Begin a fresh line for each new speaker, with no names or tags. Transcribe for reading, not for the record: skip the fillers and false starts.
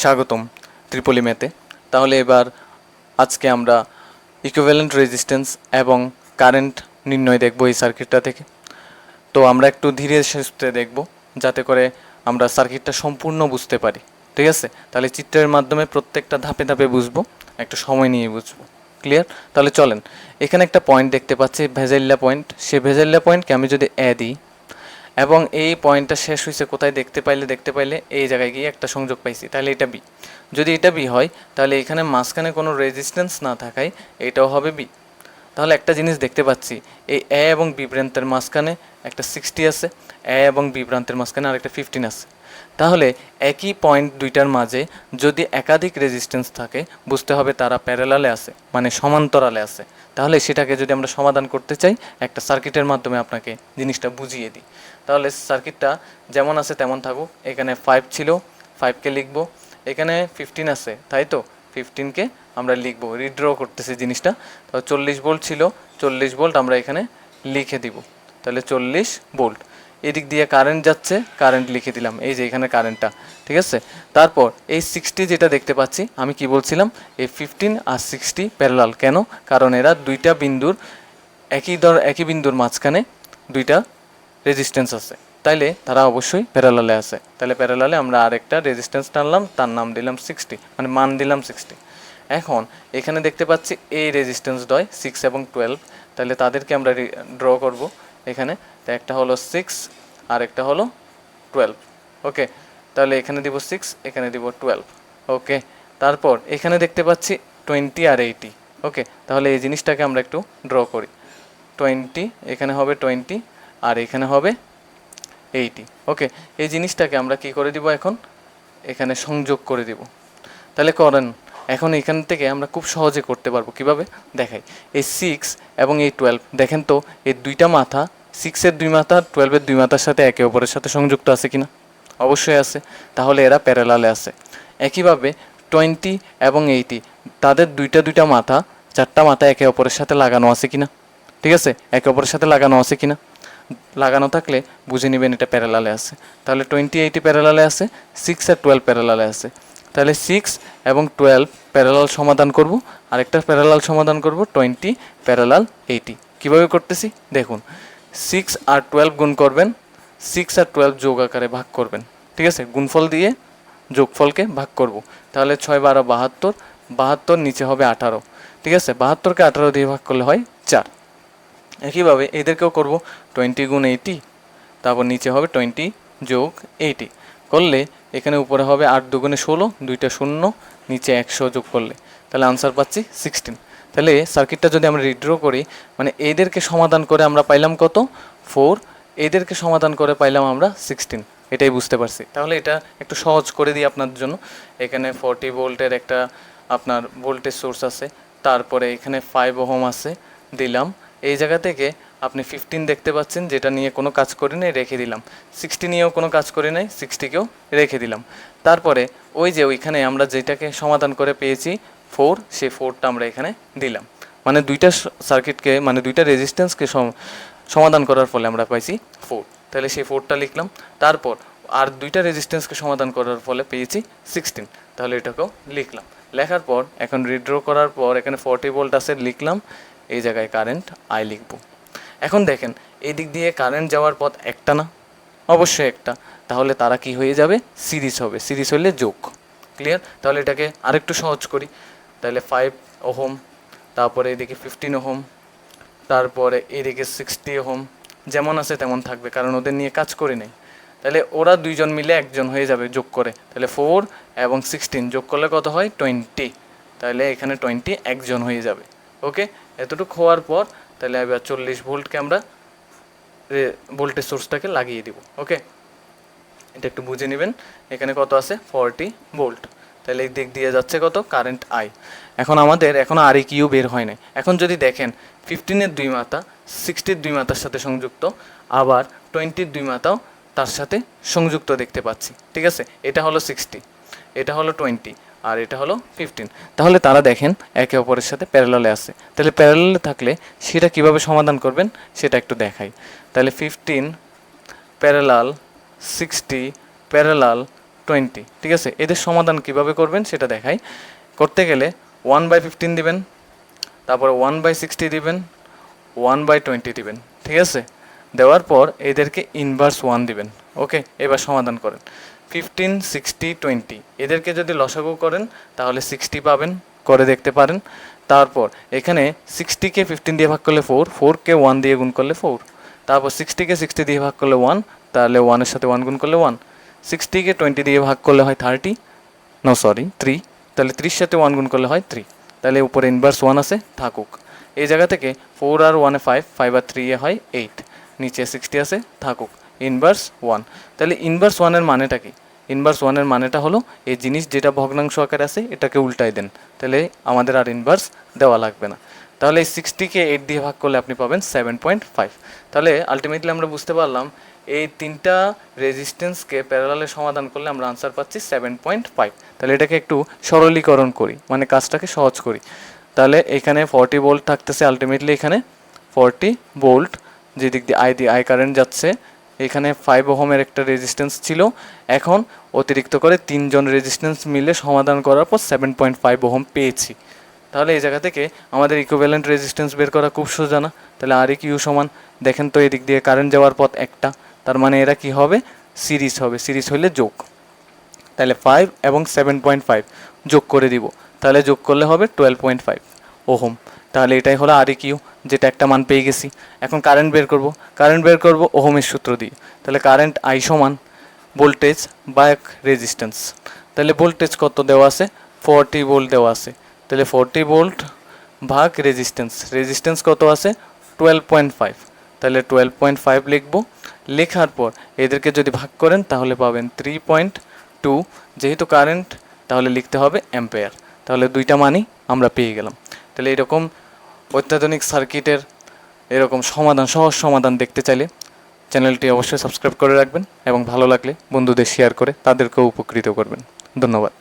স্বাগতম ত্রিপলি ম্যাথে। তাহলে এবার আজকে আমরা ইকুইভ্যালেন্ট রেজিস্ট্যান্স এবং কারেন্ট নির্ণয় দেখব এই সার্কিটটা থেকে। তো আমরা একটু ধীরে সুস্থে দেখব যাতে করে আমরা সার্কিটটা সম্পূর্ণ বুঝতে পারি, ঠিক আছে? তাহলে চিত্রের মাধ্যমে প্রত্যেকটা ধাপে ধাপে বুঝবো, একটু সময় নিয়ে বুঝবো। ক্লিয়ার? তাহলে চলেন, এখানে একটা পয়েন্ট দেখতে পাচ্ছি ভেজেল্লা পয়েন্ট। সে ভেজেল্লা পয়েন্টকে আমি যদি দিই এবং এই পয়েন্টটা শেষ হয়েছে কোথায় দেখতে পাইলে এই জায়গায় গিয়ে একটা সংযোগ পাইছি, তাহলে এটা বি। যদি এটা বি হয় তাহলে এখানে মাঝখানে কোনো রেজিস্ট্যান্স না থাকায় এটাও হবে বি। তাহলে একটা জিনিস দেখতে পাচ্ছি, এই এ এবং বি প্রান্তের মাঝখানে একটা 60 আছে, এ এবং বি প্রান্তের মাঝখানে আরেকটা 15 আছে। তাহলে একই পয়েন্ট দুইটার মাঝে যদি একাধিক রেজিস্ট্যান্স থাকে বুঝতে হবে তারা প্যারালালে আছে, মানে সমান্তরালে আছে। তাহলে সেটাকে যদি আমরা সমাধান করতে চাই একটা সার্কিটের মাধ্যমে আপনাকে জিনিসটা বুঝিয়ে দিই। তাহলে সার্কিটটা যেমন আছে তেমন থাকুক। এখানে 5 ছিল, 5কে লিখবো। এখানে 15 আছে, তাই তো 15কে আমরা লিখবো, রিড্র করতেছি জিনিসটা। তো 40 ভোল্ট ছিল, 40 ভোল্ট আমরা এখানে লিখে দিব। তাহলে 40 ভোল্ট। এদিক দিয়ে কারেন্ট যাচ্ছে, কারেন্ট লিখে দিলাম, এই যে এখানে কারেন্টটা, ঠিক আছে? তারপর এই 60 যেটা দেখতে পাচ্ছি, আমি কি বলছিলাম, এই 15 আর 60 প্যারালাল। কেন? কারণ এরা দুইটা বিন্দুর একই বিন্দুর মাঝখানে দুইটা রেজিস্ট্যান্স আছে, তাইলে তারা অবশ্যই প্যারালালে আছে। তাহলে প্যারালালে আমরা আরেকটা রেজিস্ট্যান্স টানলাম, তার নাম দিলাম 60, মানে মান দিলাম 60। এখন এখানে দেখতে পাচ্ছি এই রেজিস্ট্যান্স দ্বয় 6 এবং 12, তাহলে তাদেরকে আমরা ড্র করব এখানে। তো একটা হলো 6 আর একটা হলো 12। ওকে, তাহলে এখানে দিব 6, এখানে দিব 12। ওকে, তারপর এখানে দেখতে পাচ্ছি 20 আর 80। ওকে, তাহলে এই জিনিসটাকে আমরা একটু ড্র করি। 20 এখানে হবে 20 আর এখানে হবে 80। ওকে, এই জিনিসটাকে আমরা কি করে দিব, এখন এখানে সংযোগ করে দিব। তাহলে করেন, এখন এখান থেকে আমরা খুব সহজে করতে পারবো। কিভাবে দেখাই, এই 6 এবং এই 12 দেখেন তো, এই দুইটা মাথা 6-এর দুই মাথা 12-এর দুই মাথার সাথে একে অপরের সাথে সংযুক্ত আছে কিনা? অবশ্যই আছে, তাহলে এরা প্যারালালে আছে। একইভাবে 20 এবং 80 তাদের দুইটা মাথা, চারটা মাথা একে অপরের সাথে লাগানো আছে কিনা? ঠিক আছে, একে অপরের সাথে লাগানো আছে কিনা? লাগানো থাকলে বুঝে নেবেন এটা প্যারালালে আছে। তাহলে 20-80 প্যারালালে আছে, 6 আর 12 প্যারালালে আছে। তাহলে 6 এবং 12 প্যারালাল সমাধান করব, আরেকটা প্যারালাল সমাধান করব 20 প্যারালাল 80। কীভাবে করতেছি দেখুন, 6 আর 12 গুণ করবেন, 6 আর 12 যোগ আকারে ভাগ করবেন, ঠিক আছে? গুণফল দিয়ে যোগফলকে ভাগ করব। তাহলে 6 12 72, 72 নিচে হবে 18, ঠিক আছে? 72কে 18 দিয়ে ভাগ করলে হয় 4। একইভাবে এদেরকেও করব, 20 গুণ 80, তারপর নিচে হবে 20 যোগ 80 করলে এখানে উপরে হবে 8 দুগুণে 16, দুইটা শূন্য, নিচে 100 যোগ করলে তাহলে আনসার পাচ্ছি 16। তাহলে সার্কিটটা যদি আমরা রিড্র করি, মানে এদেরকে সমাধান করে আমরা পাইলাম কত, 4, এদেরকে সমাধান করে পাইলাম আমরা 16। এটাই বুঝতে পারছি। তাহলে এটা একটু সহজ করে দিই আপনাদের জন্য। এখানে 40 ভোল্টের একটা আপনার ভোল্টেজ সোর্স আছে, তারপরে এখানে 5 ওহম আছে, দিলাম। এই জায়গা থেকে আপনি 15 দেখতে পাচ্ছেন, যেটা নিয়ে কোনো কাজ করি নাই, রেখে দিলাম। 60 নিয়েও কোনো কাজ করি নাই, 60কেও রেখে দিলাম। তারপরে ওই যে ওইখানে আমরা যেটাকে সমাধান করে পেয়েছি 4, সেই 4টা আমরা এখানে দিলাম। মানে দুইটা সার্কিটকে, মানে দুইটা রেজিস্ট্যান্সকে সমাধান করার ফলে আমরা পাইছি 4, তাহলে সেই 4টা লিখলাম। তারপর আর দুইটা রেজিস্ট্যান্সকে সমাধান করার ফলে পেয়েছি 16, তাহলে এটাকেও লিখলাম। লেখার পর এখন রিড্র করার পর এখানে 40 ভোল্ট আছে, লিখলাম। এই জায়গায় কারেন্ট আই লিখব। এখন দেখেন, এই দিক দিয়ে কারেন্ট যাওয়ার পথ একটা না? অবশ্যই একটা। তাহলে তারা কি হয়ে যাবে, সিরিজ হবে। সিরিজ হলে যোগ। ক্লিয়ার? তাহলে এটাকে আরেকটু সহজ করি। তাহলে 5 ওহম, তারপরে এদিকে 15 ওহম, তারপরে এদিকে 60 ওহম। যেমন আছে তেমন থাকবে, কারণ ওদের নিয়ে কাজ করি নাই। তাহলে ওরা দুইজন মিলে একজন হয়ে যাবে যোগ করে। তাহলে 4 এবং 16 যোগ করলে কত হয়, 20। তাহলে এখানে 20 একজন হয়ে যাবে। ওকে, এতটুকু হওয়ার পর তাহলে এবার 40 ভোল্টকে আমরা ভোল্টেজ সোর্সটাকে লাগিয়ে দিব। ওকে, এটা একটু বুঝে নেবেন। এখানে কত আছে, 40 ভোল্ট। তাহলে এই দিক দিয়ে যাচ্ছে কত, কারেন্ট আই। এখন আমাদের এখন আর কিউ বের হয় না। এখন যদি দেখেন 15-এর দুই মাথা 60-র দুই মাথার সাথে সংযুক্ত, আবার 20-র দুই মাথাও তার সাথে সংযুক্ত দেখতে পাচ্ছি, ঠিক আছে? এটা হলো 60, এটা হলো 20 আর এটা হলো 15। তাহলে তারা দেখেন একে অপরের সাথে প্যারালালে আছে। তাহলে প্যারালালে থাকলে সেটা কিভাবে সমাধান করবেন সেটা একটু দেখাই। তাহলে 15 প্যারালাল 60 প্যারালাল 20, ঠিক আছে। এদের সমাধান কিভাবে করবেন সেটা দেখাই। করতে গেলে 1/15 দিবেন, তারপরে 1/60 দিবেন, 1/20 দিবেন, ঠিক আছে। দেওয়ার পর এদেরকে ইনভার্স 1 দিবেন। ওকে, এবার সমাধান করেন। 15, 60, 20 এদেরকে যদি লসাগু করেন তাহলে 60 পাবেন, করে দেখতে পারেন। তারপর এখানে 60কে 15 দিয়ে ভাগ করলে 4, 4কে 1 দিয়ে গুণ করলে 4, তারপর 60কে 60 দিয়ে ভাগ করলে 1, তাহলে 1-এর সাথে 1 গুণ করলে 1, 60কে 20 দিয়ে ভাগ করলে হয় 30, 3, তাহলে 30 সাথে 1 গুণ করলে হয় 3, তাহলে উপরে ইনভার্স 1 আছে, থাকুক। এই জায়গা থেকে 4 আর 1-এ 5, 5 আর 3-এ হয় 8, নিচে 60 আছে, থাকুক, ইনভার্স 1। তাহলে ইনভার্স 1-এর মানেটা কি? ইনভার্স 1-এর মানেটা হলো এই জিনিস যেটা ভগ্নাংশ আকারে আছে এটাকে উল্টাই দেন, তাহলে আমাদের আর ইনভার্স দেওয়া লাগবে না। তাহলে এই 60কে 8 দিয়ে ভাগ করলে আপনি পাবেন 7.5। তাহলে আলটিমেটলি আমরা বুঝতে পারলাম এই তিনটা রেজিস্ট্যান্সকে প্যারালালে সমাধান করলে আমরা আনসার পাচ্ছি 7.5। তাহলে এটাকে একটু সরলীকরণ করি, মানে কাজটাকে সহজ করি। তাহলে এখানে 40 ভোল্ট থাকতেছে, আলটিমেটলি এখানে 40 ভোল্ট, যেদিক দিয়ে আই কারেন্ট যাচ্ছে। এখানে 5 ওহমের একটা রেজিস্ট্যান্স ছিল, এখন অতিরিক্ত করে 3 জন রেজিস্ট্যান্স মিলে সমাধান করার পর 7.5 ওহম পেয়েছি। তাহলে এই জায়গা থেকে আমাদের ইকুইভ্যালেন্ট রেজিস্ট্যান্স বের করা খুব সোজা না? তাহলে আর কিউ সমান, দেখেন তো এদিক দিয়ে কারেন্ট যাওয়ার পথ একটা, তার মানে এরা কি হবে? সিরিজ হবে, সিরিজ হলে যোগ। তাহলে 5 এবং 7.5 যোগ করে দিব, তাহলে যোগ করলে হবে 12.5 ওহম। তাহলে এটাই হলো আর কিউ, যেটা একটা মান পেয়ে গেছি। এখন কারেন্ট বের করব ওহমের সূত্র দিয়ে। তাহলে কারেন্ট আই সমান ভোল্টেজ বা রেজিস্ট্যান্স। তাহলে ভোল্টেজ কত দেওয়া আছে? 40 ভোল্ট দেওয়া আছে, তাহলে 40 ভোল্ট ভাগ রেজিস্ট্যান্স কত আছে? 12.5, তাহলে 12.5 লিখবো। লেখার পর এদেরকে যদি ভাগ করেন তাহলে পাবেন 3.2, যেহেতু কারেন্ট তাহলে লিখতে হবে অ্যাম্পেয়ার। তাহলে দুইটা মানই আমরা পেয়ে গেলাম। তাহলে এরকম অত্যাধুনিক সার্কিটের এরকম সহজ সমাধান দেখতে চাইলে চ্যানেলটি অবশ্যই সাবস্ক্রাইব করে রাখবেন এবং ভালো লাগলে বন্ধুদের শেয়ার করে তাদেরকেও উপকৃত করবেন। ধন্যবাদ।